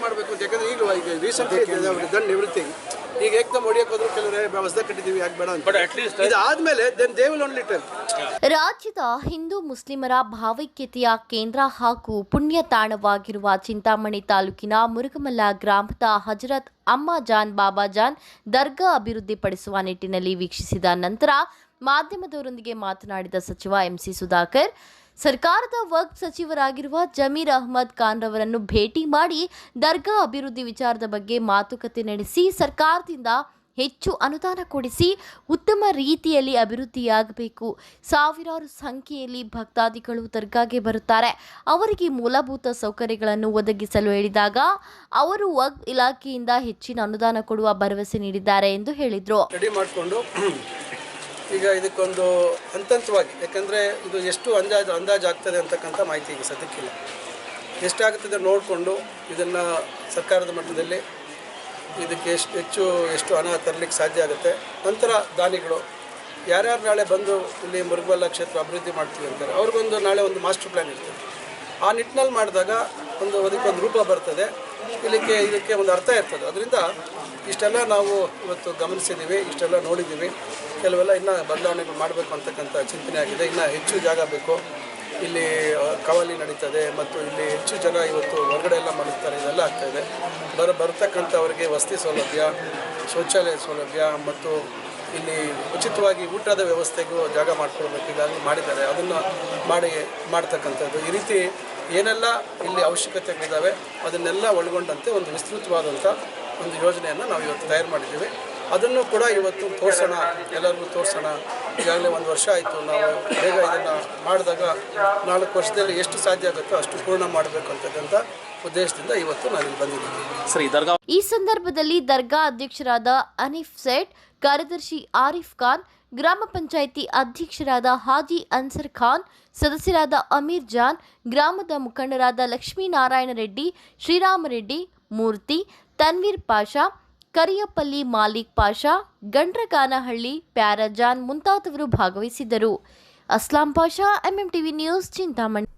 ಮಾಡಬೇಕು ಅಂತ ಯಾಕಂದ್ರೆ ಈಗ ರೀಸೆಂಟ್ ನಿವೃತ್ತಿ ಈಗ ಏಕದಮ್ ಹೊಡಿಯಕ್ಕೆ ಹೋದ್ರು ಕೆಲವರು ಹೊಸದ ಕಟ್ಟಿದ್ದೀವಿ ಯಾಕೆ ಬೇಡ ಅಂತ ಇದಾದ್ಮೇಲೆ then they will only tell. ರಾಜ್ಯದ ಹಿಂದೂ ಮುಸ್ಲಿಮರ ಭಾವೈಕ್ಯತೆಯ ಕೇಂದ್ರ ಹಾಗೂ ಪುಣ್ಯ ತಾಣವಾಗಿರುವ ಚಿಂತಾಮಣಿ ತಾಲೂಕಿನ ಮುರುಗಮಲ್ಲ ಗ್ರಾಮದ ಹಜರತ್ ಅಮ್ಮಾಜಾನ್ ಬಾಬಾಜಾನ್ ದರ್ಗಾ ಅಭಿವೃದ್ಧಿಪಡಿಸುವ ನಿಟ್ಟಿನಲ್ಲಿ ವೀಕ್ಷಿಸಿದ ನಂತರ ಮಾಧ್ಯಮದವರೊಂದಿಗೆ ಮಾತನಾಡಿದ ಸಚಿವ ಎಂಸಿ ಸುಧಾಕರ್, ಸರ್ಕಾರದ ವಕ್ಫ್ ಸಚಿವರಾಗಿರುವ ಜಮೀರ್ ಅಹ್ಮದ್ ಖಾನ್ ರವರನ್ನು ಭೇಟಿ ಮಾಡಿ ದರ್ಗಾ ಅಭಿವೃದ್ಧಿ ವಿಚಾರದ ಬಗ್ಗೆ ಮಾತುಕತೆ ನಡೆಸಿ ಸರ್ಕಾರದಿಂದ ಹೆಚ್ಚು ಅನುದಾನ ಕೊಡಿಸಿ ಉತ್ತಮ ರೀತಿಯಲ್ಲಿ ಅಭಿವೃದ್ಧಿಯಾಗಬೇಕು. ಸಾವಿರಾರು ಸಂಖ್ಯೆಯಲ್ಲಿ ಭಕ್ತಾದಿಗಳು ದರ್ಗಾಗೆ ಬರುತ್ತಾರೆ. ಅವರಿಗೆ ಮೂಲಭೂತ ಸೌಕರ್ಯಗಳನ್ನು ಒದಗಿಸಲು ಹೇಳಿದಾಗ ಅವರು ವಕ್ಫ್ ಇಲಾಖೆಯಿಂದ ಹೆಚ್ಚಿನ ಅನುದಾನ ಕೊಡುವ ಭರವಸೆ ನೀಡಿದ್ದಾರೆ ಎಂದು ಹೇಳಿದರು. ಈಗ ಇದಕ್ಕೊಂದು ಹಂತವಾಗಿ, ಯಾಕಂದರೆ ಇದು ಎಷ್ಟು ಅಂದಾಜು ಆಗ್ತದೆ ಅಂತಕ್ಕಂಥ ಮಾಹಿತಿ ಈಗ ಸದ್ಯಕ್ಕಿಲ್ಲ. ಎಷ್ಟಾಗ್ತದೆ ನೋಡಿಕೊಂಡು ಇದನ್ನು ಸರ್ಕಾರದ ಮಟ್ಟದಲ್ಲಿ ಇದಕ್ಕೆ ಎಷ್ಟು ಹಣ ತರಲಿಕ್ಕೆ ಸಾಧ್ಯ ಆಗುತ್ತೆ. ನಂತರ ದಾನಿಗಳು ಯಾರ್ಯಾರು ನಾಳೆ ಬಂದು ಇಲ್ಲಿ ಮುರುಗಮಲ್ಲ ಕ್ಷೇತ್ರ ಅಭಿವೃದ್ಧಿ ಮಾಡ್ತೀವಿ ಅಂತಾರೆ, ಅವ್ರಿಗೊಂದು ನಾಳೆ ಒಂದು ಮಾಸ್ಟರ್ ಪ್ಲ್ಯಾನ್ ಇರ್ತದೆ. ಆ ನಿಟ್ಟಿನಲ್ಲಿ ಮಾಡಿದಾಗ ಅದಕ್ಕೊಂದು ರೂಪ ಬರ್ತದೆ, ಇದಕ್ಕೆ ಒಂದು ಅರ್ಥ ಇರ್ತದೆ. ಅದರಿಂದ ಇಷ್ಟೆಲ್ಲ ನಾವು ಇವತ್ತು ಗಮನಿಸಿದ್ದೀವಿ, ಇಷ್ಟೆಲ್ಲ ನೋಡಿದ್ದೀವಿ. ಕೆಲವೆಲ್ಲ ಇನ್ನೂ ಬದಲಾವಣೆಗಳು ಮಾಡಬೇಕು ಅಂತಕ್ಕಂಥ ಚಿಂತನೆ ಆಗಿದೆ. ಇನ್ನೂ ಹೆಚ್ಚು ಜಾಗ ಬೇಕು. ಇಲ್ಲಿ ಕವಾಲಿ ನಡೀತದೆ ಮತ್ತು ಇಲ್ಲಿ ಹೆಚ್ಚು ಜನ ಇವತ್ತು ಹೊರಗಡೆ ಎಲ್ಲ ಮಲಗ್ತಾರೆ. ಇದೆಲ್ಲ ಆಗ್ತಾಯಿದೆ. ಬರ್ತಕ್ಕಂಥವರಿಗೆ ವಸತಿ ಸೌಲಭ್ಯ, ಶೌಚಾಲಯ ಸೌಲಭ್ಯ ಮತ್ತು ಇಲ್ಲಿ ಉಚಿತವಾಗಿ ಊಟದ ವ್ಯವಸ್ಥೆಗೂ ಜಾಗ ಮಾಡಿಕೊಡ್ಬೇಕು. ಈಗಾಗಲೇ ಮಾಡಿದ್ದಾರೆ, ಅದನ್ನು ಮಾಡ್ತಕ್ಕಂಥದ್ದು. ಈ ರೀತಿ ಏನೆಲ್ಲ ಇಲ್ಲಿ ಅವಶ್ಯಕತೆಗಳಿದ್ದಾವೆ ಅದನ್ನೆಲ್ಲ ಒಳಗೊಂಡಂತೆ ಒಂದು ವಿಸ್ತೃತವಾದಂಥ ಒಂದು ಯೋಜನೆಯನ್ನು ನಾವು ಇವತ್ತು ತಯಾರು ಮಾಡಿದ್ದೀವಿ. ಅದನ್ನು ಕೂಡ ಇವತ್ತು ತೋರಿಸೋಣ, ಎಲ್ಲರಿಗೂ ತೋರಿಸೋಣ. ಈಗಾಗಲೇ 1 ವರ್ಷ ಆಯಿತು. ನಾವು ಬೇಗ ಇದನ್ನು ಮಾಡಿದಾಗ 4 ವರ್ಷದಲ್ಲಿ ಎಷ್ಟು ಸಾಧ್ಯ ಆಗುತ್ತೋ ಅಷ್ಟು ಪೂರ್ಣ ಮಾಡಬೇಕು ಅಂತಕ್ಕಂಥ ಉದ್ದೇಶದಿಂದ ಇವತ್ತು ನಾನು ಬಂದಿದ್ದೀನಿ. ಈ ಸಂದರ್ಭದಲ್ಲಿ ದರ್ಗಾ ಅಧ್ಯಕ್ಷರಾದ ಅನೀಫ್ ಸೇಠ್, ಕಾರ್ಯದರ್ಶಿ ಆರಿಫ್ ಖಾನ್, ಗ್ರಾಮ ಪಂಚಾಯಿತಿ ಅಧ್ಯಕ್ಷರಾದ ಹಾಜಿ ಅನ್ಸರ್ ಖಾನ್, ಸದಸ್ಯರಾದ ಅಮೀರ್ ಜಾನ್, ಗ್ರಾಮದ ಮುಖಂಡರಾದ ಲಕ್ಷ್ಮೀನಾರಾಯಣ ರೆಡ್ಡಿ, ಶ್ರೀರಾಮರೆಡ್ಡಿ, ಮೂರ್ತಿ, ತನ್ವೀರ್ ಪಾಷಾ, ಕರಿಯಪಲ್ಲಿ ಮಾಲಿಕ್ ಪಾಷಾ, ಗಂಡ್ರಗಾನಹಳ್ಳಿ, ಪ್ಯಾರಜಾನ್ ಮುಂತಾದವರು ಭಾಗವಹಿಸಿದ್ದರು. Aslam Pasha, MMTV news, Chintamani.